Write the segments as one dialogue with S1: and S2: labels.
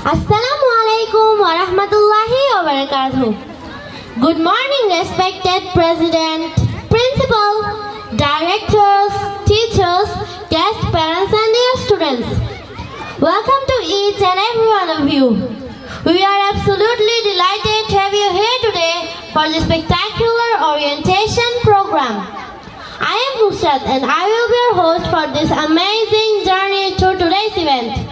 S1: Assalamu alaikum wa rahmatullahi wa barakatuh. Good morning, respected President, Principal, Directors, Teachers, guest parents and dear students. Welcome to each and every one of you. We are absolutely delighted to have you here today for this spectacular orientation program. I am Nusrat and I will be your host for this amazing journey through today's event.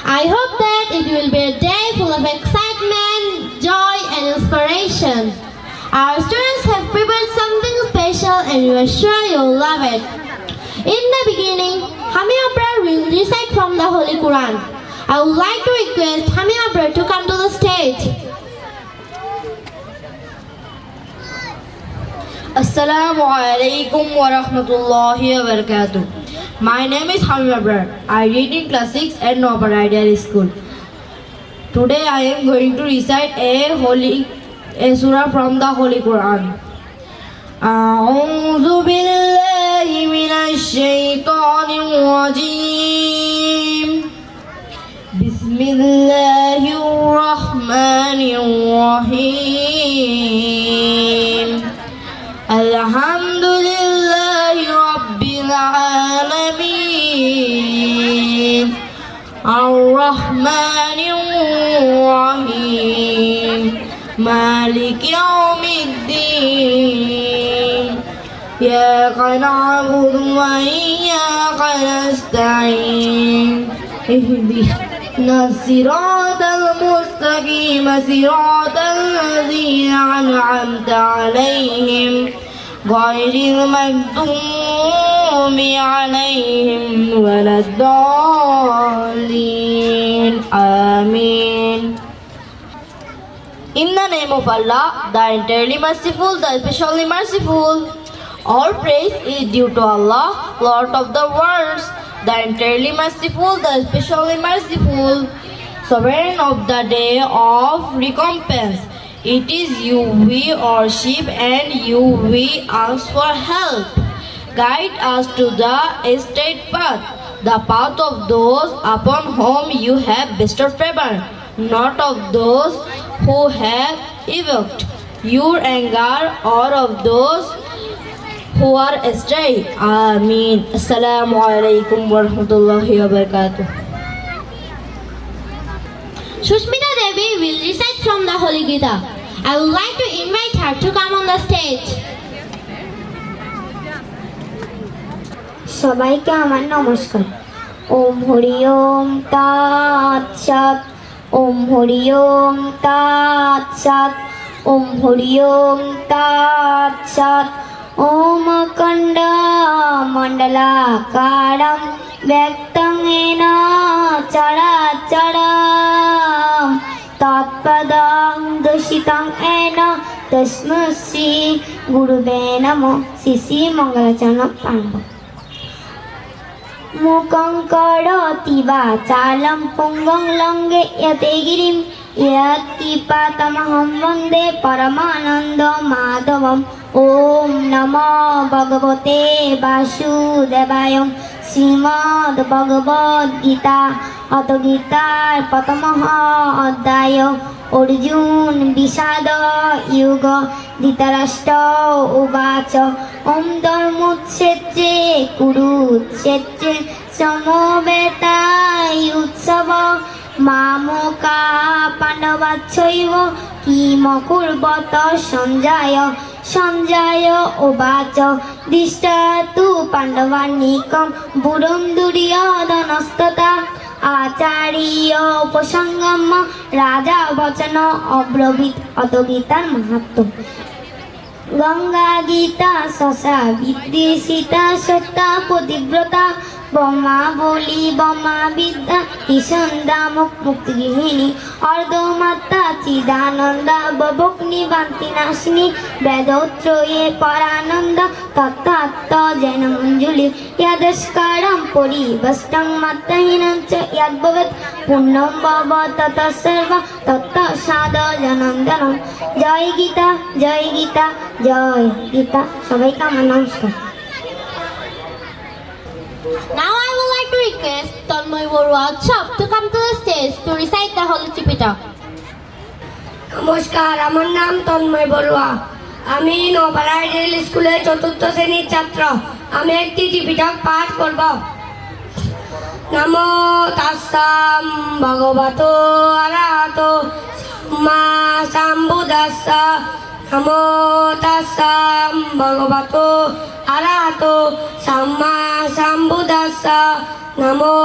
S1: I hope that it will be a day full of excitement, joy and inspiration. Our students have prepared something special and we are sure you'll love it. In the beginning, Hamia Abrar will recite from the Holy Quran. I would like to request Hamia Abrar to come to the stage.
S2: Assalamu alaikum wa rahmatullahi wa barakatuh. My name is Hamim Abrar. I read in class 6 at Nobar Ideal School. Today I am going to recite a surah from the Holy Quran. أعوذ بالله من الشيطان الرجيم. بسم الله الرحمن الرحيم. الحمد لله رب العالمين الرحمن الرحيم مالك يوم الدين إياك نعبد وإياك نستعين اهدنا الصراط المستقيم صراط الذين أنعمت عليهم غير المغضوب عليهم ولا الضالين آمين. In the name of Allah, the entirely merciful, the especially merciful. All praise is due to Allah, Lord of the worlds, the entirely merciful, the especially merciful, sovereign of the day of recompense. It is you we worship and you we ask for help. Guide us to the straight path, the path of those upon whom you have bestowed favor, not of those who have evoked your anger or of those who are astray. Ameen. Assalamu alaikum wa rahmatullahi wa barakatuh.
S1: Sushmita Devi will recite from the Holy Gita. I would like to invite her to come on the stage.
S3: সবাইকে আমার নমস্কার। ওম হরি ওম tat sat, ওম হরি ওম tat sat, ওম হরি ওম tat sat, ওম অখণ্ড মণ্ডলাকারম ব্যক্তং येन চরাচরম তৎপদং দর্শিতং येन তস্मै শ্রী গুরুবে নমঃ। শ্রী শ্রী মঙ্গলাচরণ পাণ্ডব। মুখং করোতি বাচালং পুংগং লঙ্ঘয়তে গিরিম ইয়ৎকৃপাতমহং বন্দে পরমানন্দ মাধবম। ওম নমো ভগবতে বাসুদেবায়। শ্রীমদ্ ভগবদ গীতা অত গীতার প্রথমঃ অধ্যায়। অর্জুন বিষাদ যুগ ধৃতরাষ্ট্র উবাচ ওম ধর্মক্ষেত্রে কুরুক্ষেত্রে সমবেতায়ুৎসব মামকা পাণ্ডবাশ্চৈব কিমকুর্বত সঞ্জয়। সঞ্জয় উবাচ দৃষ্টা তু পাণ্ডবানীকং বুরং দুর্যোধনস্তথা আচার্য উপসঙ্গম রাজা বচন অব্রবীত। অত গীতার মাহাত্ম্য। গঙ্গা গীতা শশা বিদ্বেষিতা সত্তা পতিব্রতা বোমা বলি বোমা বিদ্যা নিঃসন্দা মুক্তিগৃহিণী অর্ধমাত্রা চিদানন্দা বভগ্নিবান্তি নাশিনী বেদত্রয়ে পরানন্দ তত্ত্ব জৈন মঞ্জুলি यदस्कारं परिवष्टं मात्रहीनं च यद्भवेत् पुण्यं भव ततः सर्व तत्साधनन्दनं। जय गीता जय गीता जय गीता। সবাইকে আমার নমস্কার।
S1: Now I would like to request Tanmoy Borua Chop to come to the stage to recite বেটা।
S4: নমস্কার, আমার নাম তন্ময় বড়ুয়া। আমি নোপাড়া আইডিয়াল স্কুলের 4th শ্রেণীর ছাত্র। আমি একটি ত্রিপিটক পাঠ করব। নমো তাস্সাম ভগবতো আরহাতো সাম্মা সাম্বুদ্দাস্সা। নমো তাস্সাম ভগবতো আরহাতো সাম্মা সাম্বুদ্দাস্সা। নমো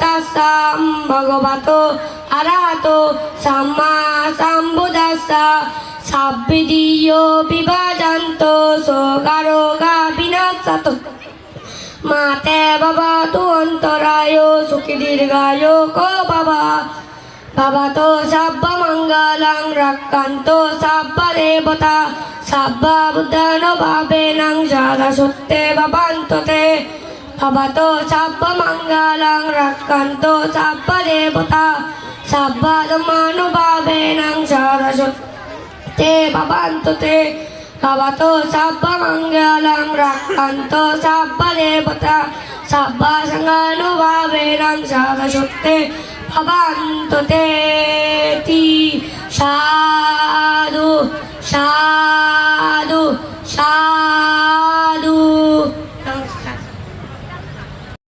S4: তাস্সাম ভগবতো আরহাতো সাম্মা সাম্বুদ্দাস্সা। সাব্বিদীয় বিভাজান্ত সোগারোগা বিনাশাত। মাতে বাবা তু অন্তরায় সুখী দীর্ঘায় কো বাবা। বাবা তো সাব্ব মঙ্গলং রক্ষান্ত সাব্ব দেবতা। সাব্ব বুদ্ধান ভাবে নং সাদা সত্যে বাবান্ততে। বাবা তো সাব্ব মঙ্গলং রক্ষান্ত সাব্ব দেবতা। সাব্ব ধর্মানুভাবে নং সাদা সত্যে বাবান্ততে। বাবা তো সাব্ব মঙ্গলং রক্ষান্ত সাব্ব দেবতা। সাব্ব সংঘানুভাবে নং সাদা সত্যে বাবান্ততে। সাধু সাধু।